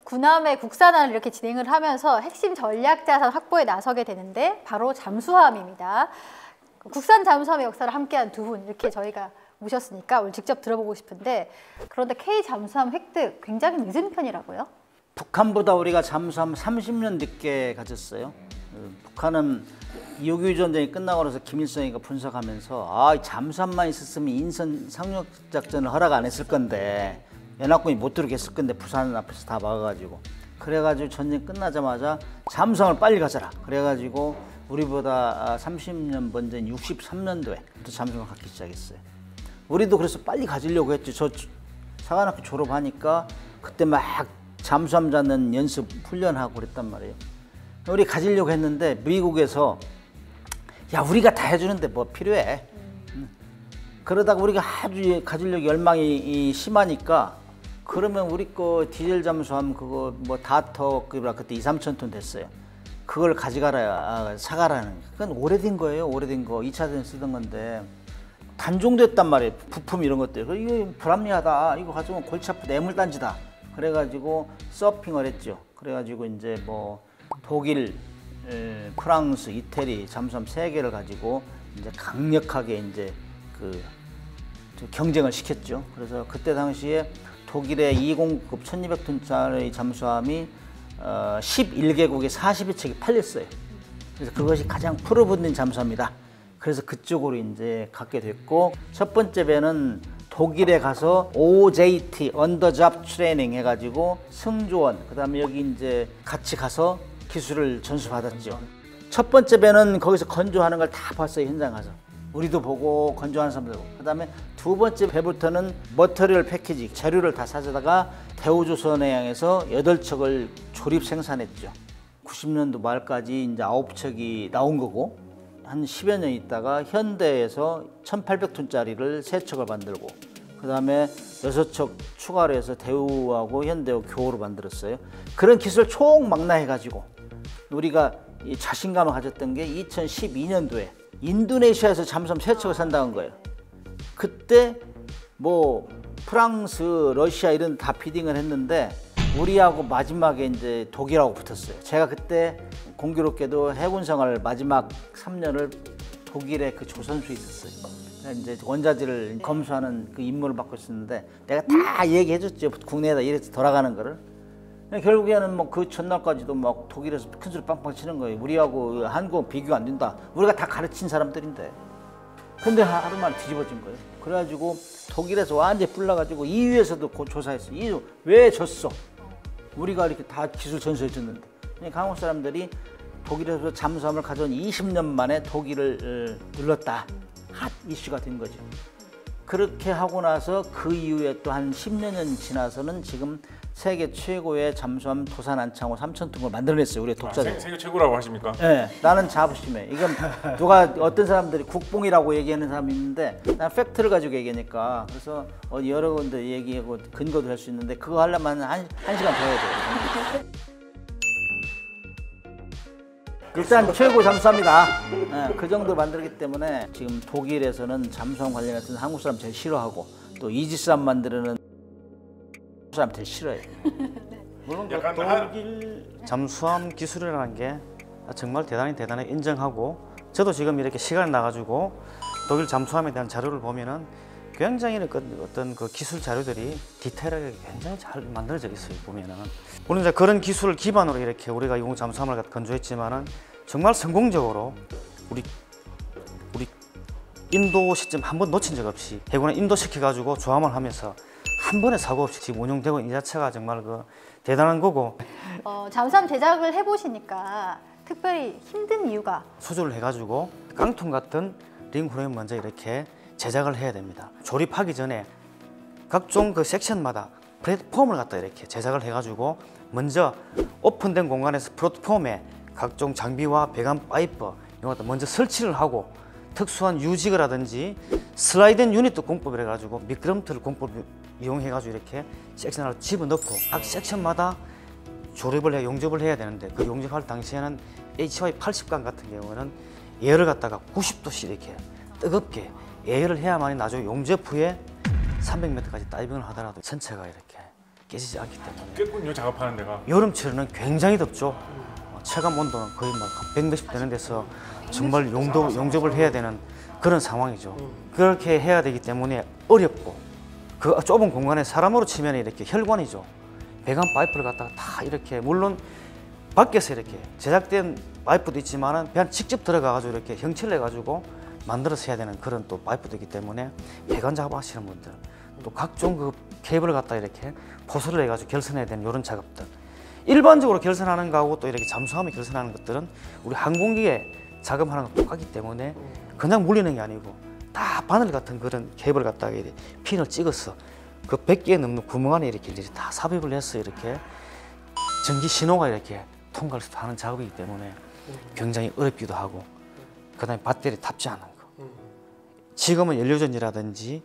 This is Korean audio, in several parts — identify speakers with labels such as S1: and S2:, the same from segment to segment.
S1: 군함의 국산화를 이렇게 진행을 하면서 핵심 전략 자산 확보에 나서게 되는데 바로 잠수함입니다. 국산 잠수함의 역사를 함께한 두 분 이렇게 저희가 모셨으니까 오늘 직접 들어보고 싶은데, 그런데 K 잠수함 획득 굉장히 늦은 편이라고요?
S2: 북한보다 우리가 잠수함 30년 늦게 가졌어요. 북한은 6.25 전쟁이 끝나고 나서 김일성이가 분석하면서 잠수함만 있었으면 인선 상륙 작전을 허락 안 했을 건데, 연합군이 못 들어오겠을 건데 부산 앞에서 다 막아가지고, 그래가지고 전쟁 끝나자마자 잠수함을 빨리 가져라 그래가지고 우리보다 30년 먼저인 63년도에 또 잠수함을 갖기 시작했어요. 우리도 그래서 빨리 가지려고 했죠. 저 사관학교 졸업하니까 그때 막 잠수함 잡는 연습 훈련하고 그랬단 말이에요. 우리 가지려고 했는데 미국에서 야, 우리가 다 해주는데 뭐 필요해. 그러다가 우리가 아주 가지려고 열망이 심하니까, 그러면 우리 거 디젤 잠수함 그거 뭐 다터 그때 2~3천 톤 됐어요. 그걸 가져가라, 사가라는. 그건 오래된 거예요. 오래된 거. 2차 대전 쓰던 건데 단종됐단 말이에요. 부품 이런 것들. 이거 불합리하다. 이거 가지고 골치 아프다. 애물단지다. 그래가지고 서핑을 했죠. 그래가지고 이제 뭐 독일, 프랑스, 이태리 잠수함 3개를 가지고 이제 강력하게 이제 그 경쟁을 시켰죠. 그래서 그때 당시에 독일의 20급 1200톤짜리 잠수함이 11개국에 42척이 팔렸어요. 그래서 그것이 가장 프로분된 잠수함이다. 그래서 그쪽으로 이제 갖게 됐고, 첫 번째 배는 독일에 가서 OJT 언더잡 트레이닝 해가지고 승조원, 그다음에 여기 이제 같이 가서 기술을 전수받았죠. 첫 번째 배는 거기서 건조하는 걸 다 봤어요. 현장 가서 우리도 보고 건조하는 사람도 보고. 그다음에 두 번째 배부터는 머터리얼 패키지 재료를 다 사다가 대우조선에 향해서 8척을 조립 생산했죠. 90년도 말까지 이제 9척이 나온 거고, 한 10여 년 있다가 현대에서 1800톤짜리를 3척을 만들고, 그 다음에 6척 추가로 해서 대우하고 현대하고 교호로 만들었어요. 그런 기술 총망라해가지고 우리가 자신감을 가졌던 게 2012년도에 인도네시아에서 잠수함 3척을 산다는 거예요. 그때 뭐 프랑스, 러시아 이런 다 비딩을 했는데 우리하고 마지막에 이제 독일하고 붙었어요. 제가 그때 공교롭게도 해군 생활 마지막 3년을 독일의 그 조선소에 있었어요. 이제 원자재를 검수하는 그 임무를 맡고 있었는데 내가 다 얘기해줬죠. 국내에다 이래서 돌아가는 거를. 결국에는 뭐 그 전날까지도 막 독일에서 큰 소리 빵빵 치는 거예요. 우리하고 한국 비교가 안 된다. 우리가 다 가르친 사람들인데. 근데 하루 만에 뒤집어진 거예요. 그래가지고 독일에서 완전히 불나가지고 EU에서도 조사했어요. EU 왜 졌어? 우리가 이렇게 다 기술 전수해줬는데. 그러니까 한국 사람들이 독일에서 잠수함을 가져온 20년 만에 독일을 눌렀다. 핫 이슈가 된 거죠. 그렇게 하고 나서 그 이후에 또 한 10여 년 지나서는 지금 세계 최고의 잠수함 도산 안창호 3,000톤을 만들어냈어요. 우리 독자적으로.
S3: 세계 최고라고 하십니까?
S2: 네, 나는 자부심해. 이건 누가 어떤 사람들이 국뽕이라고 얘기하는 사람이 있는데 난 팩트를 가지고 얘기하니까. 그래서 여러 군데 얘기하고 근거도 할 수 있는데 그거 하려면 한 시간 더 해야 돼요. 일단 최고 잠수함이다. 네, 그 정도 만들기 때문에 지금 독일에서는 잠수함 관련해서 한국 사람 제일 싫어하고, 또 이지스함 만드는 사람 제일 싫어해요.
S4: 물론 그 독일 잠수함 기술이라는 게 정말 대단히 인정하고, 저도 지금 이렇게 시간이 나가지고 독일 잠수함에 대한 자료를 보면은 굉장히 어떤 그 기술 자료들이 디테일하게 굉장히 잘 만들어져 있어요. 보면은 물론 이제 그런 기술을 기반으로 이렇게 우리가 용 잠수함을 건조했지만은 정말 성공적으로 우리 인도 시점 한 번 놓친 적 없이 해군에 인도시켜가지고 조함을 하면서 한 번의 사고 없이 지금 운용되고 있는 이 자체가 정말 그 대단한 거고.
S1: 잠수함 제작을 해보시니까 특별히 힘든 이유가?
S4: 수조를 해가지고 깡통 같은 링 프레임 먼저 이렇게 제작을 해야 됩니다. 조립하기 전에 각종 그 섹션마다 플랫폼을 갖다 이렇게 제작을 해가지고 먼저 오픈된 공간에서 플랫폼에 각종 장비와 배관 파이프 이런 것도 먼저 설치를 하고, 특수한 유지그라든지 슬라이딩 유닛도 공법을 해가지고 미끄럼틀 공법을 이용해가지고 이렇게 섹션을 집어넣고 각 섹션마다 조립을 해 용접을 해야 되는데, 그 용접할 당시에는 HY80관 같은 경우는 예열을 갖다가 90도씩 이렇게 뜨겁게 예열을 해야만이 나중에 용접 후에 300m까지 다이빙을 하더라도 전체가 이렇게 깨지지 않기 때문에.
S3: 깼군요, 작업하는 데가.
S4: 여름철에는 굉장히 덥죠. 체감 온도는 거의 막 100몇십 되는 데서 정말 용접을 해야 되는 그런 상황이죠. 그렇게 해야 되기 때문에 어렵고, 그 좁은 공간에 사람으로 치면 이렇게 혈관이죠. 배관 파이프를 갖다가 다 이렇게, 물론 밖에서 이렇게 제작된 파이프도 있지만은 그냥 직접 들어가가지고 이렇게 형체를 내가지고 만들어서 해야 되는 그런 또 파이프도 있기 때문에 배관 작업하시는 분들, 또 각종 그 케이블을 갖다 이렇게 포소를 해가지고 결선해야 되는 이런 작업들, 일반적으로 결선하는 거하고 또 이렇게 잠수함에 결선하는 것들은 우리 항공기에 작업하는 거 똑같기 때문에 그냥 물리는 게 아니고 다 바늘 같은 그런 케이블을 갖다가 이렇게 핀을 찍어서 그 100개에 넘는 구멍 안에 이렇게 이제 다 삽입을 해서 이렇게 전기 신호가 이렇게 통과를 하는 작업이기 때문에 굉장히 어렵기도 하고, 그다음에 배터리 탑재하는 거. 지금은 연료전지라든지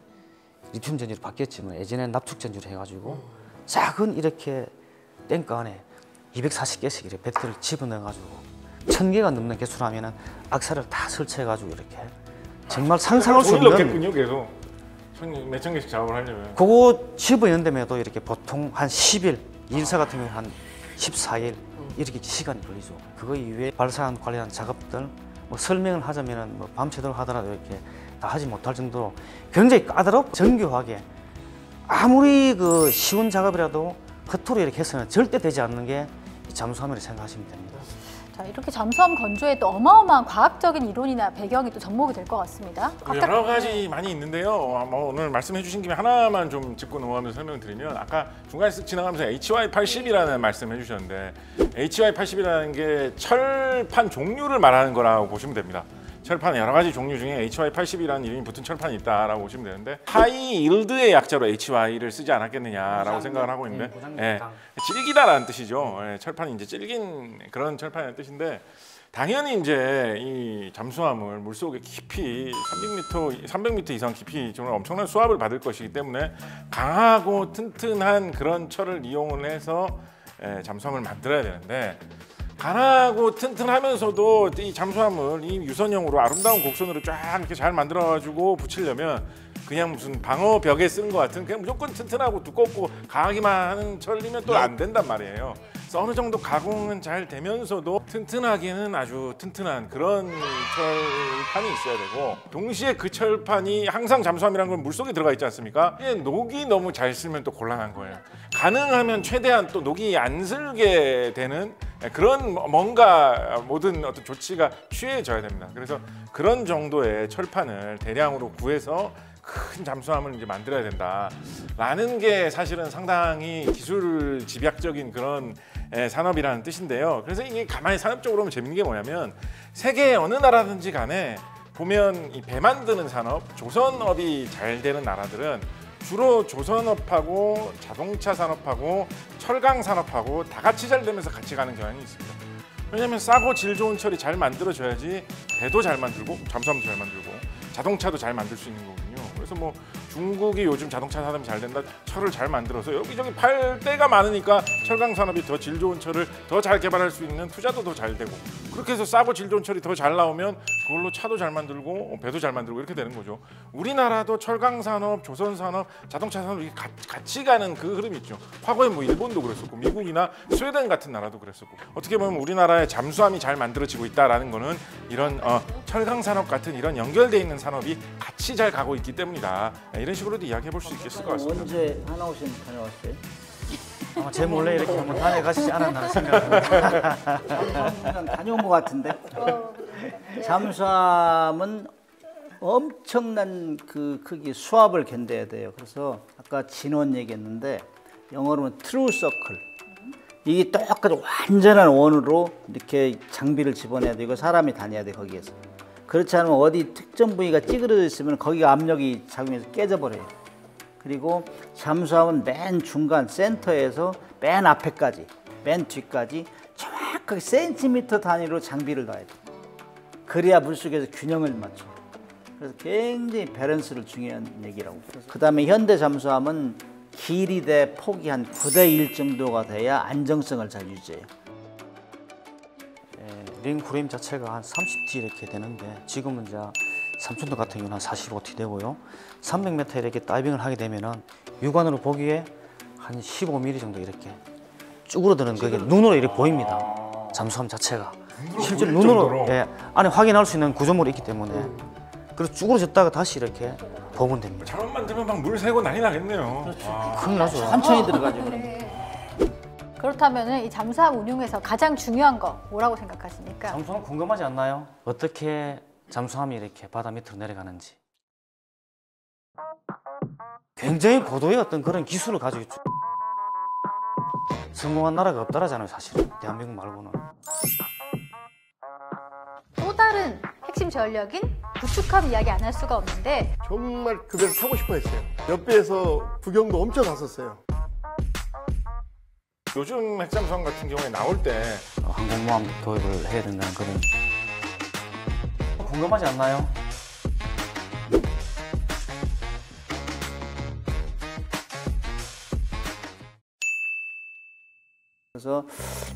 S4: 리튬 전지로 바뀌었지만 예전에는 납축 전지로 해가지고 작은 이렇게 탱크 안에 240개씩 이렇게 배터리를 집어넣어가지고 1000개가 넘는 개수로 하면은 악사를 다 설치해가지고 이렇게 정말 상상할 수
S3: 돈을
S4: 없는,
S3: 넣겠군요, 계속. 몇천 개씩 작업을 하려면.
S4: 그거 집어넣는데도 이렇게 보통 한 10일, 일사 같은 경우는 한 14일 이렇게 시간이 걸리죠. 그거 이외에 발사한 관련한 작업들 뭐 설명을 하자면은 뭐 밤새도록 하더라도 이렇게 다 하지 못할 정도로 굉장히 까다롭고 정교하게, 아무리 그 쉬운 작업이라도 허투루 이렇게 해서는 절대 되지 않는 게 이 잠수함이라고 생각하시면 됩니다.
S1: 자, 이렇게 잠수함 건조에 또 어마어마한 과학적인 이론이나 배경이 또 접목이 될 것 같습니다.
S3: 여러 가지 많이 있는데요. 뭐 오늘 말씀해 주신 김에 하나만 좀 짚고 넘어가면서 설명을 드리면, 아까 중간에 쓱 지나가면서 HY80이라는 말씀을 해주셨는데, HY80이라는 게 철판 종류를 말하는 거라고 보시면 됩니다. 철판 여러 가지 종류 중에 HY80이라는 이름이 붙은 철판이 있다라고 보시면 되는데, 하이 일드의 약자로 HY를 쓰지 않았겠느냐라고 생각을 하고 있는데, 질기다라는 뜻이죠. 철판이 이제 질긴 그런 철판이라는 뜻인데, 당연히 이제 이 잠수함을 물속에 깊이 300m 이상 깊이 정말 엄청난 수압을 받을 것이기 때문에 강하고 튼튼한 그런 철을 이용을 해서 잠수함을 만들어야 되는데, 강하고 튼튼하면서도 이 잠수함을 이 유선형으로 아름다운 곡선으로 쫙 이렇게 잘 만들어가지고 붙이려면 그냥 무슨 방어벽에 쓰는 것 같은, 그냥 무조건 튼튼하고 두껍고 강하기만 하는 철이면 또 안 된단 말이에요. 그래서 어느 정도 가공은 잘 되면서도 튼튼하기는 아주 튼튼한 그런 철판이 있어야 되고, 동시에 그 철판이 항상 잠수함이라는 건 물속에 들어가 있지 않습니까? 녹이 너무 잘 쓰면 또 곤란한 거예요. 가능하면 최대한 또 녹이 안 슬게 되는 그런 뭔가 모든 어떤 조치가 취해져야 됩니다. 그래서 그런 정도의 철판을 대량으로 구해서 큰 잠수함을 이제 만들어야 된다라는 게 사실은 상당히 기술 집약적인 그런 산업이라는 뜻인데요. 그래서 이게 가만히 산업적으로 보면 재밌는 게 뭐냐면, 세계 어느 나라든지 간에 보면 이 배 만드는 산업, 조선업이 잘 되는 나라들은 주로 조선업하고 자동차 산업하고 철강 산업하고 다 같이 잘 되면서 같이 가는 경향이 있습니다. 왜냐하면 싸고 질 좋은 철이 잘 만들어져야지 배도 잘 만들고 잠수함도 잘 만들고 자동차도 잘 만들 수 있는 거거든요. 그래서 뭐 중국이 요즘 자동차 산업이 잘 된다, 철을 잘 만들어서 여기저기 팔 데가 많으니까 철강 산업이 더 질 좋은 철을 더 잘 개발할 수 있는 투자도 더 잘 되고, 그렇게 해서 싸고 질 좋은 철이 더 잘 나오면 그걸로 차도 잘 만들고 배도 잘 만들고 이렇게 되는 거죠. 우리나라도 철강 산업, 조선 산업, 자동차 산업 이게 같이 가는 그 흐름이 있죠. 과거에 뭐 일본도 그랬었고 미국이나 스웨덴 같은 나라도 그랬었고, 어떻게 보면 우리나라의 잠수함이 잘 만들어지고 있다라는 거는 이런 철강 산업 같은 이런 연결돼 있는 산업이 같이 잘 가고 있기 때문이다. 이런 식으로도 이야기해 볼 수 있겠을 것 같습니다.
S2: 언제 하나오신 다녀왔어요?
S4: 아마 제 몰래 이렇게 한번 다녀가시지 않았나 생각합니다.
S2: 잠수함 다녀온 것 같은데. 잠수함은 엄청난 그 크기 수압을 견뎌야 돼요. 그래서 아까 진원 얘기했는데 영어로는 트루 서클. 이게 똑같이 완전한 원으로 이렇게 장비를 집어내야 되고 사람이 다녀야 돼 거기에서. 그렇지 않으면 어디 특정 부위가 찌그러져 있으면 거기가 압력이 작용해서 깨져버려요. 그리고 잠수함은 맨 중간 센터에서 맨 앞에까지, 맨 뒤까지 정확하게 센티미터 단위로 장비를 넣어야 돼. 그래야 물속에서 균형을 맞춰. 그래서 굉장히 밸런스를 중요한 얘기라고. 그 다음에 현대 잠수함은 길이 대 폭이 한 9대 1 정도가 돼야 안정성을 잘 유지해요.
S4: 링 프레임 자체가 한 30T 이렇게 되는데, 지금은 이제 삼촌도 같은 경우는 한 45T 되고요. 300m 이렇게 다이빙을 하게 되면은 육안으로 보기에 한 15mm 정도 이렇게 쭈그러드는 그게 눈으로 이렇게 보입니다. 잠수함 자체가 실제로
S3: 보일
S4: 눈으로
S3: 정도로?
S4: 예, 안에 확인할 수 있는 구조물이 있기 때문에 그래서 쭈그러졌다가 다시 이렇게 보면 됩니다.
S3: 잘못 만들면 막 물 새고 난리 나겠네요. 와.
S4: 큰일 나죠.
S2: 천천히 들어가죠. 그럼.
S1: 그렇다면 이 잠수함 운용에서 가장 중요한 거 뭐라고 생각하십니까?
S4: 잠수함 궁금하지 않나요? 어떻게 잠수함이 이렇게 바다 밑으로 내려가는지. 굉장히 고도의 어떤 그런 기술을 가지고 있죠. 성공한 나라가 없더라잖아요, 사실은. 대한민국 말고는.
S1: 또 다른 핵심 전력인 구축함 이야기 안 할 수가 없는데
S5: 정말 그 배를 타고 싶어 했어요. 옆에서 구경도 엄청 갔었어요.
S3: 요즘 핵잠수함 같은 경우에 나올 때
S4: 항공모함 도입을 해야 된다는 그런. 궁금하지 않나요?
S2: 그래서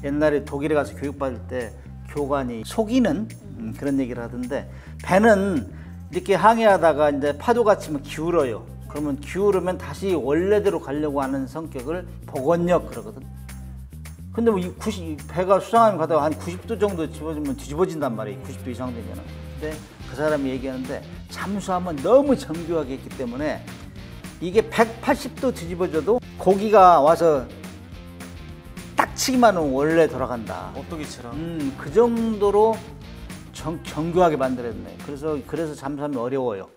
S2: 옛날에 독일에 가서 교육받을 때 교관이 속이는 그런 얘기를 하던데 배는 이렇게 항해하다가 이제 파도가 치면 기울어요. 그러면 기울으면 다시 원래대로 가려고 하는 성격을 복원력 그러거든. 근데 뭐 배가 수상하면 가다가 한 90도 정도 집어주면 뒤집어진단 말이에요. 90도 이상 되면은. 근데 그 사람이 얘기하는데 잠수함은 너무 정교하게 했기 때문에 이게 180도 뒤집어져도 고기가 와서 딱 치기만 하면 원래 돌아간다.
S4: 오뚜기처럼.
S2: 그 정도로 정교하게 만들었네. 그래서 잠수함이 어려워요.